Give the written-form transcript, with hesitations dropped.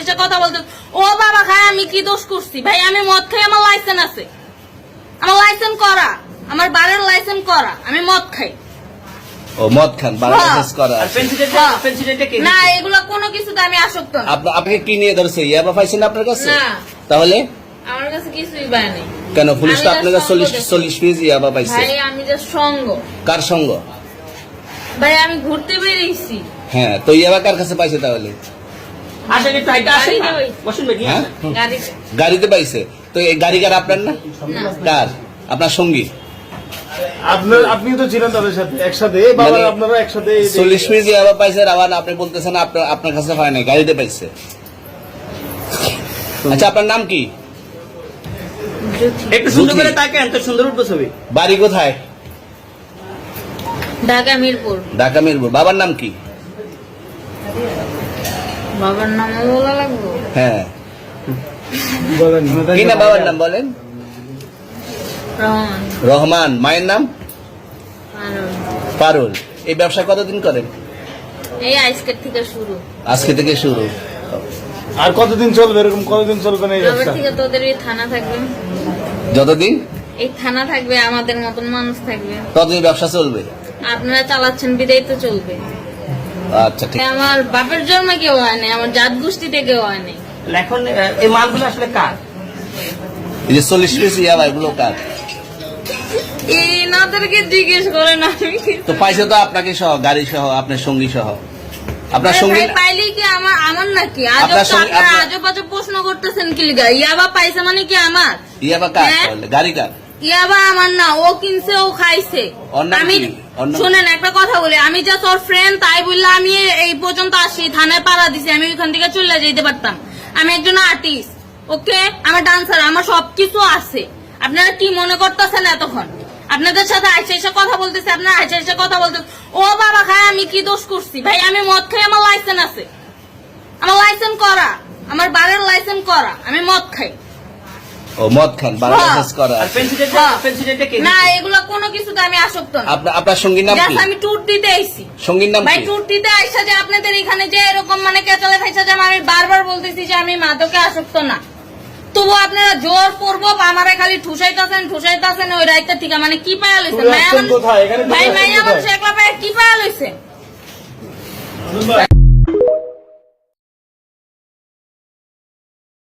এসে কথা বলতে, ও বাবা খায় আমি কি দোষ করছি? ভাই আমি মদ খাই, আমার লাইসেন্স আছে, আমার লাইসেন্স করা, আমার বারের লাইসেন্স করা, আমি মদ খাই। ও মদ খান, বারের লাইসেন্স করা আছে। না এগুলো কোনো কিছুতে আমি আসক্ত না। আপনাকে কি নিয়ে ধরছে? ইয়াবা পাইছেন আপনার কাছে? না তাহলে আমার কাছে কিছুই পায় নাই। কেন পুলিশ তো আপনার কাছে 40 পিস ইয়াবা পাইছে? ভাই আমি যে সঙ্গ। কার সঙ্গ? ভাই আমি ঘুরতে বেরিয়েছি। হ্যাঁ, তো ইয়াবা কার কাছে পাইছে তাহলে? হ্যাঁ? গাড়িতে পাইছে। তো এই গাড়ি কার? আপনার না? কার? আপনার সঙ্গী? আপনি তো ছিলেন তাদের সাথে একসাথে, আপনারা একসাথে 40 পিস ইয়াবা পাইছে, আবার আপনি বলতেছেন আপনার কাছে হয় নাই, গাড়িতে পাইছে। আচ্ছা আপনার নাম কি? একটু সুন্দর করে তাকান তো, সুন্দর উঠবো ছবি। বাড়ি কোথায়? ঢাকা মিরপুর। ঢাকা মিরপুর। বাবার নাম কি? বাবার নাম বলা লাগবে? হ্যাঁ, বলেন কি না বাবার নাম বলেন? রহমান। রহমান। মায়ের নাম? পারুল। এই ব্যবসা কতদিন করেন? এই আজকের থেকে শুরু। আজকে থেকে শুরু। আর কতদিন চলবে? এরকম কতদিন চলবে না এই তবে ব্যবসা? থেকে তোদের এই থানা থাকবে, যতদিন এই থানা থাকবে, আমাদের মতন মানুষ থাকবে, ততদিন ব্যবসা চলবে। আপনারা চালাচ্ছেন বিদায় তো চলবে। আচ্ছা ঠিক। আমার বাপের জন্ম কেউ হয় নাই, আমার জাত গোষ্ঠীতে কেউ হয় নাই। এখন এই মালগুলো আসলে কার? এই যে 40 পিস ইয়াবা, এগুলো কার? এনাদেরকে জিজ্ঞেস করেন। আমি তো পাইছে তো আপনাকে সহ, গাড়ি সহ, আপনার সঙ্গী সহ। আপনার সঙ্গী পাইলে কি আমার নাকি? আপনার সঙ্গে- আজব আজব প্রশ্ন করতেছেন কি লিগা? ইয়াবা পাইছে মানে কি আমার? ইয়াবা কার হ্যাঁ? তাহলে? গাড়ি কার? ইয়াবা আমার না, ও কিনছে, ও খাইছে। ওর নাম আমি কি? ওর নাম- শুনেন একটা কথা বলি, আমি যা তোর ফ্রেন্ড তাই বললে আমি এই পর্যন্ত আসি, থানায় পাড়া দিছি, আমি ওইখান থেকে চলে যেতে পারতাম। আমি একজন আর্টিস্ট, ওকে, আমার ডান্সার, আমার সবকিছু আছে। আপনারা কি মনে করতেছেন এতক্ষণ? আপনাদের সাথে আইসা এসে কথা বলতেছে, আপনারা আইসা এসে কথা বলতেছে, ও বাবা খায় আমি কি দোষ করছি? ভাই আমি মদ খাই, আমার লাইসেন্স আছে, আমার লাইসেন্স করা, আমার বারের লাইসেন্স করা, আমি মদ খাই। ও মদ খান, বারের লাইসেন্স করা আর আছে। পেন্সিলটা কে? না এগুলো কোনো কিছুতে আমি আসক্ত না। আপনার সঙ্গীর নাম কি? Just আমি ট্যুর দিতে আইছি। সঙ্গীর নাম ভাই কি? ট্যুর দিতে আইসা যে আপনাদের এখানে যে এরকম মানে কেচালে খাইছে, যে আমি বারবার বলতেছি যে আমি মাদকে আসক্ত না, তবু আপনারা জোর পূর্ব আমারে খালি ঠুসাইতাছেন ওই রাইতে থেকে। মানে কি পায়া লইছেন? তুই আসছেন কোথায়? এখানে তুই ভাই আসছেন মাইয়া কোথায়? মানুষ একলা পায়া কি পায়া লইছেন?